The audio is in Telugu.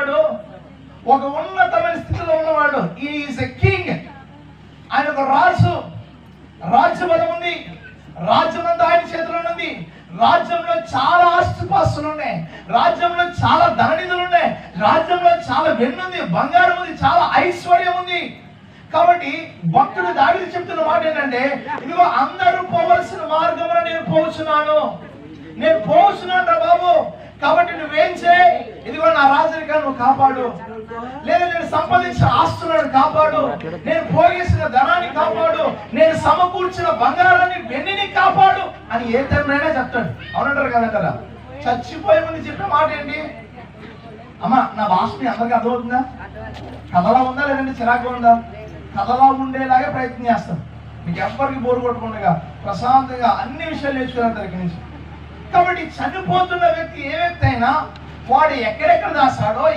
ఉన్నవాడు, ఒక ఉన్నతమైన స్థితిలో ఉన్నవాడు. Is a king. ఆయన ఒక రాజు. రాజ్యబలం ఉంది. రాజ్యం అంతా ఆయన చేతిలో ఉంది. రాజ్యంలో చాలా ఆస్తిపాస్తులు ఉన్నాయి. రాజ్యంలో చాలా ధననిధులు ఉన్నాయి. రాజ్యంలో చాలా వెన్నుంది, బంగారం ఉంది, చాలా ఐశ్వర్యం ఉంది. కాబట్టి భక్తుడు దావీదు చెప్తున్న మాట ఏంటంటే, ఇదిగో అందరూ పోవలసిన మార్గంలో నేను పోవచ్చున్నాను బాబు. కాబట్టి నువ్వేం చేయి, ఇదిగో నా రాజరికాన్ని నువ్వు కాపాడు, లేదా నేను సంపాదించిన ఆస్తులను కాపాడు, నేను పోగేసిన ధనాన్ని కాపాడు, నేను సమకూర్చిన బంగారాన్ని వెన్నిని కాపాడు అని ఏ తండ్రైనా చెప్తాడు. అవునంటారు కదా. చచ్చిపోయే ముందు చెప్పే మాట ఏంటి? అమ్మా నా భాష మీ అందరికీ అర్థమవుతుందా? కథలా ఉందా లేదంటే చిరాకుగా ఉందా? కథలా ఉండేలాగే ప్రయత్నం చేస్తాం. మీకు ఎవరికి బోరు కొట్టకుండా ప్రశాంతంగా అన్ని విషయాలు నేర్చుకున్నారు దగ్గర నుంచి. కాబట్టి చనిపోతున్న వ్యక్తి ఏ వ్యక్తి అయినా వాడు ఎక్కడెక్కడ దాస్తాడో